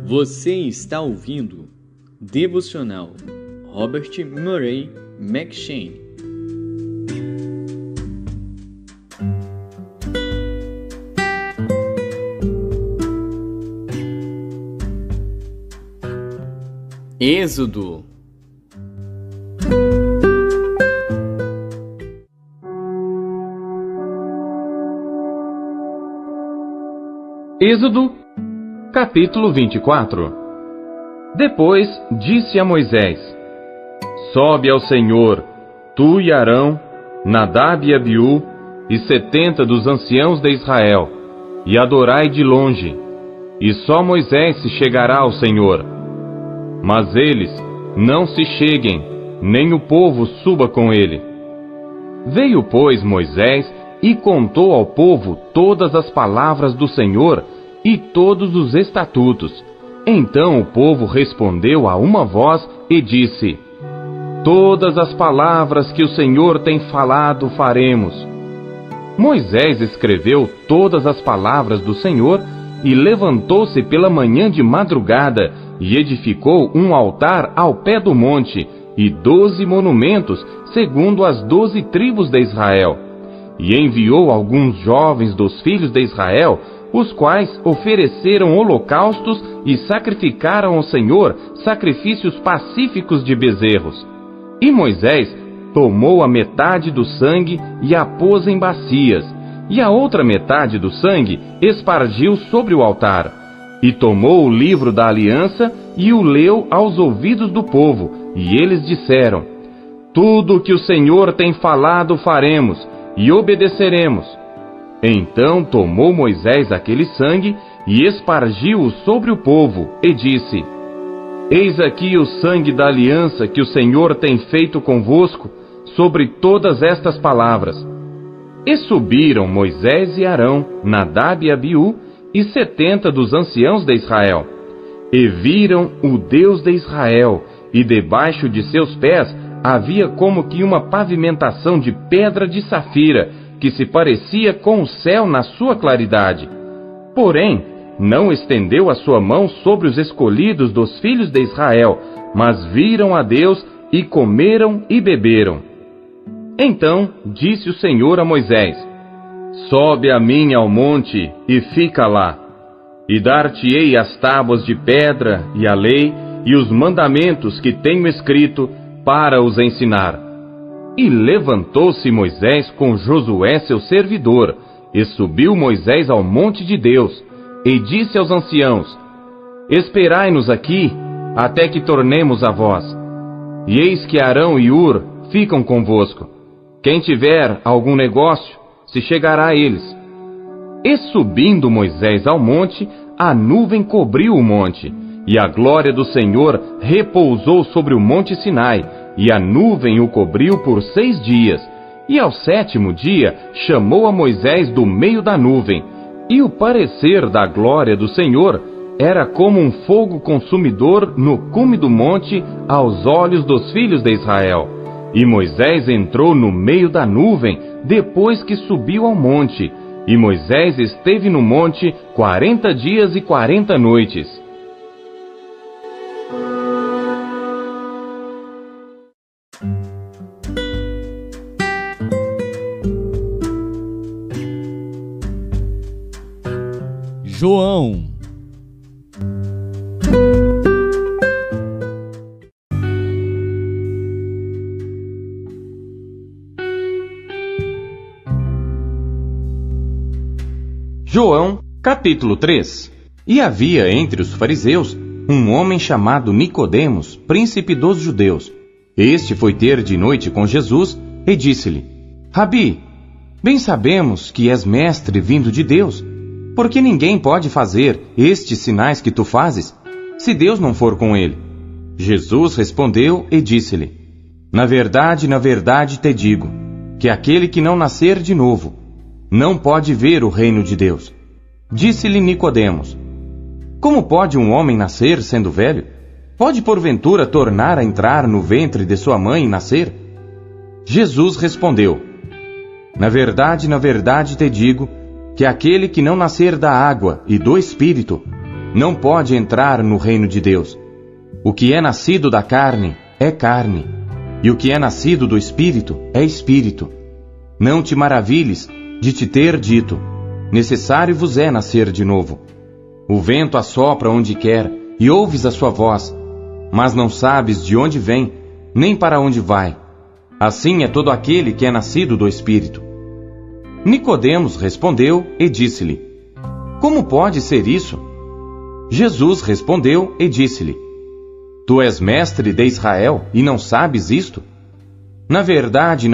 Você está ouvindo Devocional Robert Murray M'Cheyne. Êxodo. Êxodo, capítulo 24. Depois disse a Moisés: Sobe ao Senhor, tu e Arão, Nadab e Abiú, e 70 dos anciãos de Israel, e adorai de longe, e só Moisés se chegará ao Senhor. Mas eles não se cheguem, nem o povo suba com ele. Veio, pois, Moisés e contou ao povo todas as palavras do Senhor e todos os estatutos. Então o povo respondeu a uma voz e disse: Todas as palavras que o Senhor tem falado faremos. Moisés escreveu todas as palavras do Senhor e levantou-se pela manhã de madrugada e edificou um altar ao pé do monte e 12 monumentos, segundo as 12 tribos de Israel. E enviou alguns jovens dos filhos de Israel, os quais ofereceram holocaustos e sacrificaram ao Senhor sacrifícios pacíficos de bezerros. E Moisés tomou a metade do sangue e a pôs em bacias, e a outra metade do sangue espargiu sobre o altar. E tomou o livro da aliança e o leu aos ouvidos do povo, e eles disseram: Tudo o que o Senhor tem falado faremos, e obedeceremos. Então tomou Moisés aquele sangue e espargiu-o sobre o povo, e disse: Eis aqui o sangue da aliança que o Senhor tem feito convosco, sobre todas estas palavras. E subiram Moisés e Arão, Nadab e Abiú, e 70 dos anciãos de Israel. E viram o Deus de Israel, e debaixo de seus pés havia como que uma pavimentação de pedra de safira, que se parecia com o céu na sua claridade. Porém, não estendeu a sua mão sobre os escolhidos dos filhos de Israel, mas viram a Deus e comeram e beberam. Então disse o Senhor a Moisés: Sobe a mim ao monte e fica lá, e dar-te-ei as tábuas de pedra e a lei e os mandamentos que tenho escrito para os ensinar. E levantou-se Moisés com Josué seu servidor, e subiu Moisés ao monte de Deus, e disse aos anciãos: Esperai-nos aqui, até que tornemos a vós. E eis que Arão e Hur ficam convosco. Quem tiver algum negócio, se chegará a eles. E subindo Moisés ao monte, a nuvem cobriu o monte, e a glória do Senhor repousou sobre o monte Sinai, e a nuvem o cobriu por 6 dias. E ao 7º dia chamou a Moisés do meio da nuvem, e o parecer da glória do Senhor era como um fogo consumidor no cume do monte aos olhos dos filhos de Israel. E Moisés entrou no meio da nuvem depois que subiu ao monte. E Moisés esteve no monte 40 dias e 40 noites. João. João, capítulo 3. E havia entre os fariseus um homem chamado Nicodemos, príncipe dos judeus. Este foi ter de noite com Jesus e disse-lhe: Rabi, bem sabemos que és mestre vindo de Deus, porque ninguém pode fazer estes sinais que tu fazes, se Deus não for com ele. Jesus respondeu e disse-lhe: na verdade te digo, que aquele que não nascer de novo, não pode ver o reino de Deus. Disse-lhe Nicodemos: como pode um homem nascer sendo velho? Pode porventura tornar a entrar no ventre de sua mãe e nascer? Jesus respondeu: na verdade te digo, que aquele que não nascer da água e do Espírito, não pode entrar no reino de Deus. O que é nascido da carne é carne, e o que é nascido do Espírito é Espírito. Não te maravilhes de te ter dito: necessário vos é nascer de novo. O vento assopra onde quer, e ouves a sua voz, mas não sabes de onde vem, nem para onde vai. Assim é todo aquele que é nascido do Espírito. Nicodemos respondeu e disse-lhe: como pode ser isso? Jesus respondeu e disse-lhe: tu és mestre de Israel e não sabes isto? Na verdade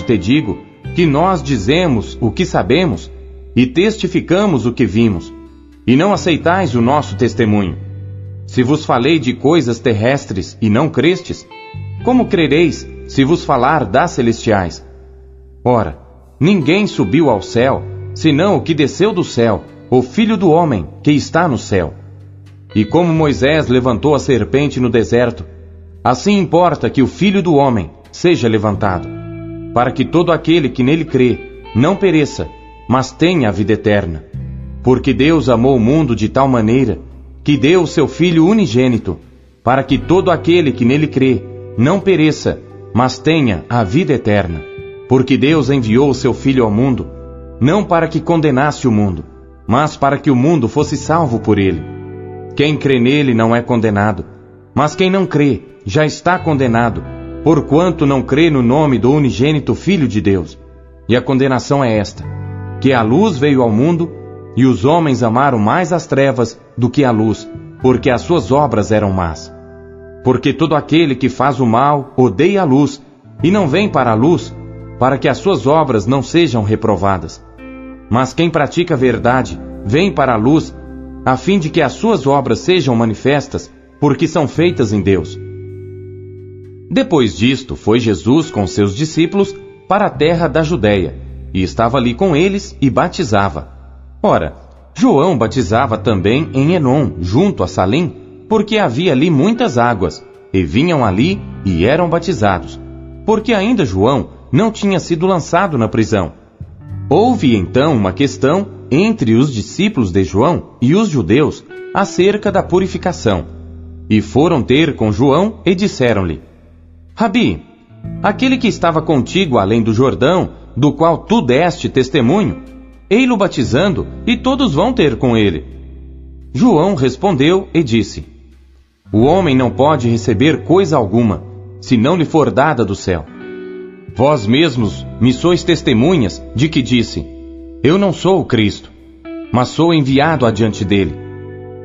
te digo, que nós dizemos o que sabemos e testificamos o que vimos, e não aceitais o nosso testemunho. Se vos falei de coisas terrestres e não crestes, como crereis se vos falar das celestiais? Ora, ninguém subiu ao céu, senão o que desceu do céu, o Filho do Homem que está no céu. E como Moisés levantou a serpente no deserto, assim importa que o Filho do Homem seja levantado, para que todo aquele que nele crê não pereça, mas tenha a vida eterna. Porque Deus amou o mundo de tal maneira que deu o seu Filho unigênito, para que todo aquele que nele crê não pereça, mas tenha a vida eterna. Porque Deus enviou o seu Filho ao mundo, não para que condenasse o mundo, mas para que o mundo fosse salvo por ele. Quem crê nele não é condenado, mas quem não crê já está condenado, porquanto não crê no nome do unigênito Filho de Deus. E a condenação é esta: que a luz veio ao mundo, e os homens amaram mais as trevas do que a luz, porque as suas obras eram más. Porque todo aquele que faz o mal odeia a luz, e não vem para a luz, para que as suas obras não sejam reprovadas. Mas quem pratica a verdade vem para a luz, a fim de que as suas obras sejam manifestas, porque são feitas em Deus. Depois disto, foi Jesus com seus discípulos para a terra da Judéia, e estava ali com eles e batizava. Ora, João batizava também em Enom, junto a Salim, porque havia ali muitas águas, e vinham ali e eram batizados, porque ainda João não tinha sido lançado na prisão. Houve então uma questão entre os discípulos de João e os judeus acerca da purificação. E foram ter com João e disseram-lhe: Rabi, aquele que estava contigo além do Jordão, do qual tu deste testemunho, ei-lo batizando, e todos vão ter com ele. João respondeu e disse: O homem não pode receber coisa alguma, se não lhe for dada do céu. Vós mesmos me sois testemunhas de que disse: Eu não sou o Cristo, mas sou enviado adiante dele.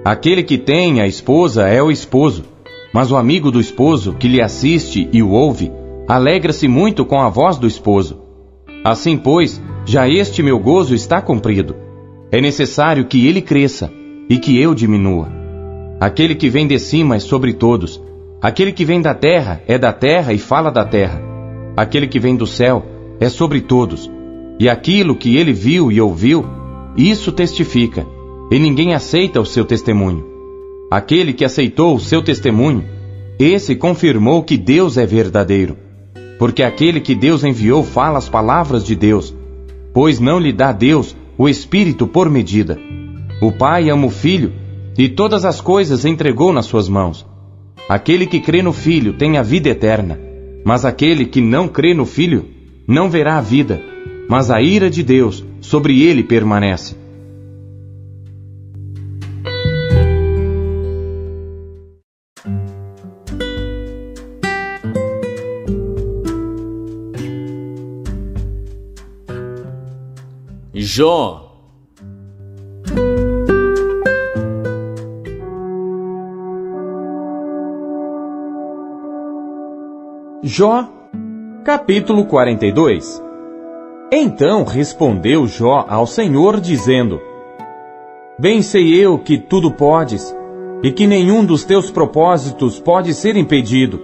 Aquele que tem a esposa é o esposo, mas o amigo do esposo que lhe assiste e o ouve, alegra-se muito com a voz do esposo. Assim, pois, já este meu gozo está cumprido. É necessário que ele cresça e que eu diminua. Aquele que vem de cima é sobre todos. Aquele que vem da terra é da terra e fala da terra. Aquele que vem do céu é sobre todos. E aquilo que ele viu e ouviu, isso testifica, e ninguém aceita o seu testemunho. Aquele que aceitou o seu testemunho, esse confirmou que Deus é verdadeiro. Porque aquele que Deus enviou fala as palavras de Deus, pois não lhe dá Deus o Espírito por medida. O Pai ama o Filho, e todas as coisas entregou nas suas mãos. Aquele que crê no Filho tem a vida eterna, mas aquele que não crê no Filho não verá a vida, mas a ira de Deus sobre ele permanece. Jó. Jó, capítulo 42. Então respondeu Jó ao Senhor, dizendo: Bem sei eu que tudo podes, e que nenhum dos teus propósitos pode ser impedido.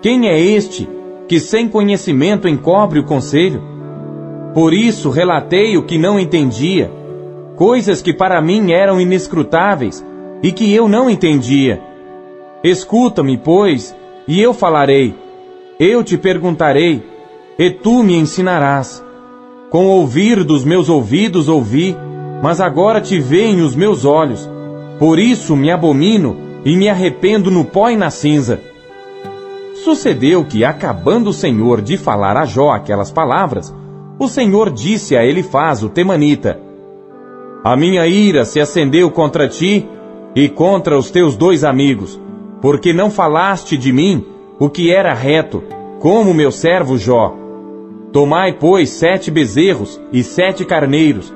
Quem é este que sem conhecimento encobre o conselho? Por isso relatei o que não entendia, coisas que para mim eram inescrutáveis e que eu não entendia. Escuta-me, pois, e eu falarei. Eu te perguntarei, e tu me ensinarás. Com o ouvir dos meus ouvidos ouvi, mas agora te veem os meus olhos. Por isso me abomino e me arrependo no pó e na cinza. Sucedeu que, acabando o Senhor de falar a Jó aquelas palavras, o Senhor disse a Elifaz, o temanita: A minha ira se acendeu contra ti e contra os teus 2 amigos, porque não falaste de mim o que era reto, como meu servo Jó. Tomai, pois, 7 bezerros e 7 carneiros,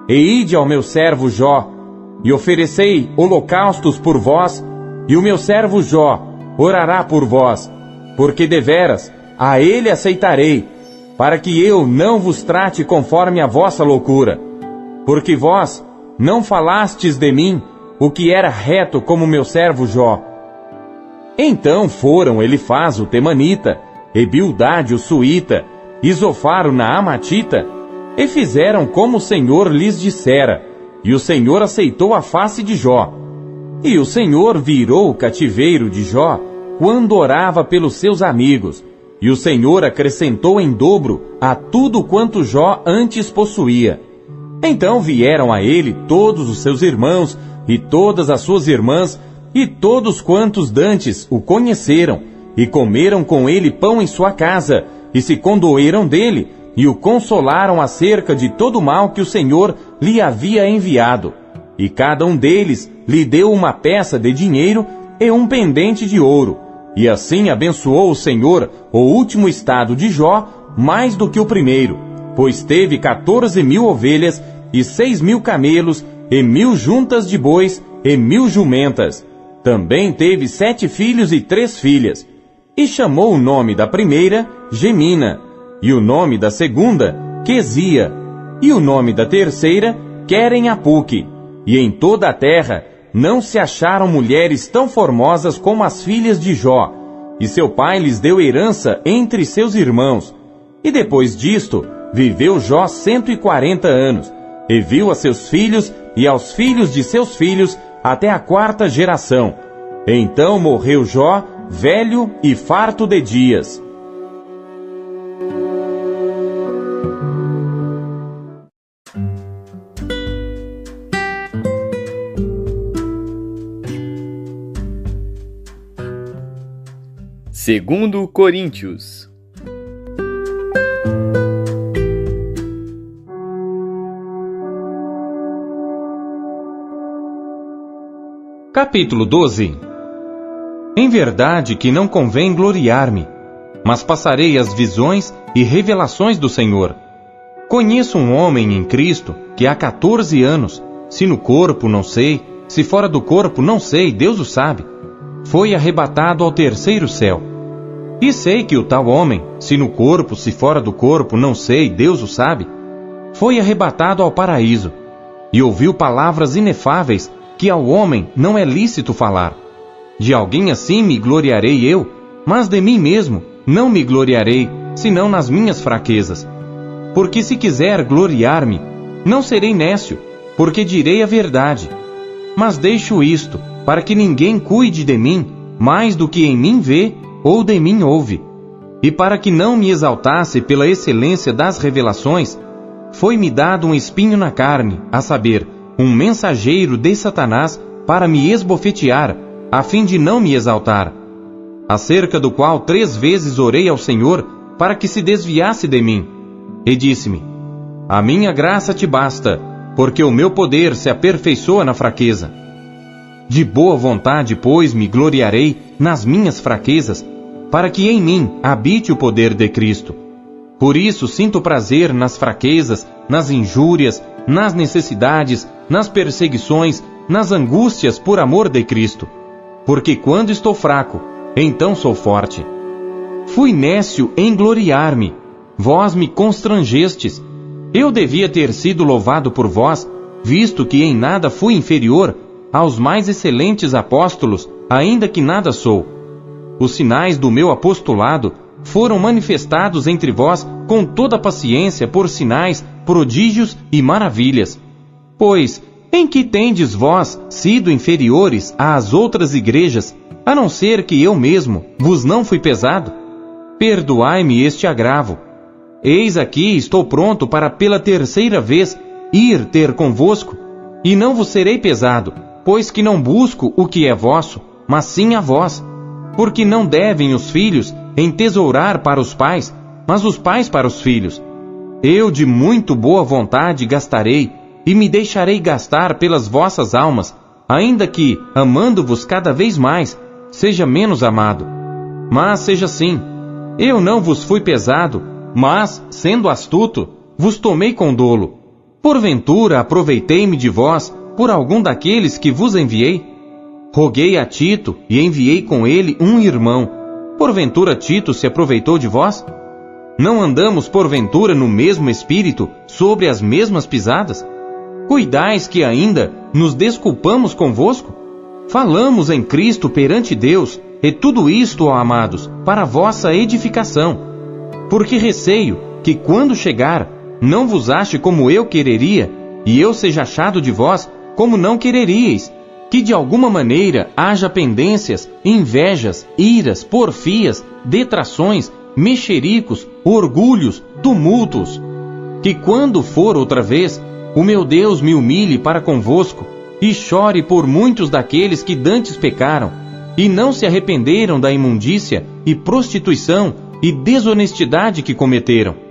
e ide ao meu servo Jó, e oferecei holocaustos por vós, e o meu servo Jó orará por vós, porque deveras a ele aceitarei, para que eu não vos trate conforme a vossa loucura. Porque vós não falastes de mim o que era reto como meu servo Jó. Então foram Elifaz o temanita, e Bildade o suíta, e Zofar o naamatita, e fizeram como o Senhor lhes dissera, e o Senhor aceitou a face de Jó. E o Senhor virou o cativeiro de Jó, quando orava pelos seus amigos, e o Senhor acrescentou em dobro a tudo quanto Jó antes possuía. Então vieram a ele todos os seus irmãos, e todas as suas irmãs, e todos quantos dantes o conheceram, e comeram com ele pão em sua casa, e se condoeram dele, e o consolaram acerca de todo o mal que o Senhor lhe havia enviado. E cada um deles lhe deu uma peça de dinheiro e um pendente de ouro. E assim abençoou o Senhor o último estado de Jó mais do que o primeiro, pois teve 14.000 ovelhas, e 6.000 camelos, e 1.000 juntas de bois, e 1.000 jumentas. Também teve 7 filhos e 3 filhas. E chamou o nome da primeira Gemina, e o nome da segunda Quesia, e o nome da terceira Queren-Apuque. E em toda a terra não se acharam mulheres tão formosas como as filhas de Jó, e seu pai lhes deu herança entre seus irmãos. E depois disto, viveu Jó 140 anos, e viu a seus filhos e aos filhos de seus filhos até a 4ª geração. Então morreu Jó, velho e farto de dias. Segundo Coríntios. Capítulo 12. Em verdade que não convém gloriar-me, mas passarei as visões e revelações do Senhor. Conheço um homem em Cristo que há 14 anos, se no corpo não sei, se fora do corpo não sei, Deus o sabe, foi arrebatado ao 3º céu. E sei que o tal homem, se no corpo, se fora do corpo, não sei, Deus o sabe, foi arrebatado ao paraíso, e ouviu palavras inefáveis que ao homem não é lícito falar. De alguém assim me gloriarei eu, mas de mim mesmo não me gloriarei, senão nas minhas fraquezas. Porque se quiser gloriar-me, não serei nécio, porque direi a verdade. Mas deixo isto, para que ninguém cuide de mim, mais do que em mim vê, ou de mim ouve. E para que não me exaltasse pela excelência das revelações, foi-me dado um espinho na carne, a saber, um mensageiro de Satanás para me esbofetear, a fim de não me exaltar. Acerca do qual 3 vezes orei ao Senhor, para que se desviasse de mim. E disse-me: A minha graça te basta, porque o meu poder se aperfeiçoa na fraqueza. De boa vontade, pois, me gloriarei nas minhas fraquezas, para que em mim habite o poder de Cristo. Por isso sinto prazer nas fraquezas, nas injúrias, nas necessidades, nas perseguições, nas angústias por amor de Cristo. Porque quando estou fraco, então sou forte. Fui nécio em gloriar-me, vós me constrangestes. Eu devia ter sido louvado por vós, visto que em nada fui inferior aos mais excelentes apóstolos, ainda que nada sou. Os sinais do meu apostolado foram manifestados entre vós com toda paciência por sinais, prodígios e maravilhas. Pois, em que tendes vós sido inferiores às outras igrejas, a não ser que eu mesmo vos não fui pesado? Perdoai-me este agravo. Eis aqui estou pronto para pela 3ª vez ir ter convosco, e não vos serei pesado, pois que não busco o que é vosso, mas sim a vós. Porque não devem os filhos entesourar para os pais, mas os pais para os filhos. Eu de muito boa vontade gastarei, e me deixarei gastar pelas vossas almas, ainda que, amando-vos cada vez mais, seja menos amado. Mas seja assim, eu não vos fui pesado, mas, sendo astuto, vos tomei com dolo. Porventura aproveitei-me de vós por algum daqueles que vos enviei? Roguei a Tito e enviei com ele um irmão. Porventura Tito se aproveitou de vós? Não andamos porventura no mesmo espírito, sobre as mesmas pisadas? Cuidais que ainda nos desculpamos convosco? Falamos em Cristo perante Deus, e tudo isto, ó amados, para vossa edificação. Porque receio que quando chegar, não vos ache como eu quereria, e eu seja achado de vós como não quereríeis, que de alguma maneira haja pendências, invejas, iras, porfias, detrações, mexericos, orgulhos, tumultos. Que quando for outra vez, o meu Deus me humilhe para convosco, e chore por muitos daqueles que dantes pecaram, e não se arrependeram da imundícia e prostituição e desonestidade que cometeram.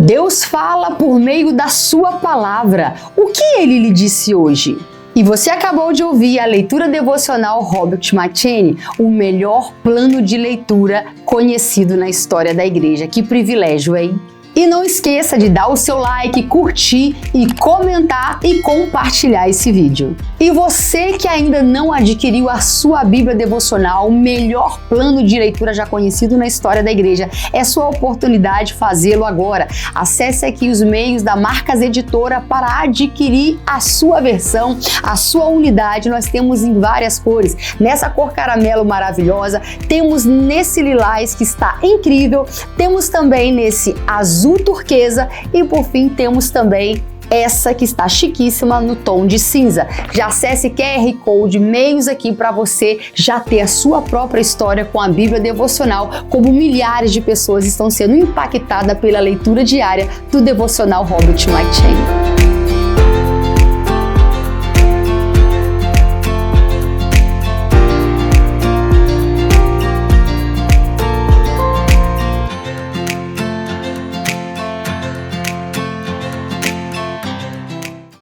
Deus fala por meio da sua palavra. O que ele lhe disse hoje? E você acabou de ouvir a leitura devocional Robert McCheyne, o melhor plano de leitura conhecido na história da igreja. Que privilégio, hein? E não esqueça de dar o seu like, curtir e comentar e compartilhar esse vídeo. E você que ainda não adquiriu a sua Bíblia devocional, o melhor plano de leitura já conhecido na história da igreja, é sua oportunidade de fazê-lo agora. Acesse aqui os meios da Marcas Editora para adquirir a sua versão, a sua unidade. Nós temos em várias cores. Nessa cor caramelo maravilhosa, temos nesse lilás que está incrível, temos também nesse azul turquesa e por fim temos também essa que está chiquíssima no tom de cinza. Já acesse QR Code, meios aqui para você já ter a sua própria história com a Bíblia devocional, como milhares de pessoas estão sendo impactadas pela leitura diária do devocional Robert McCheyne.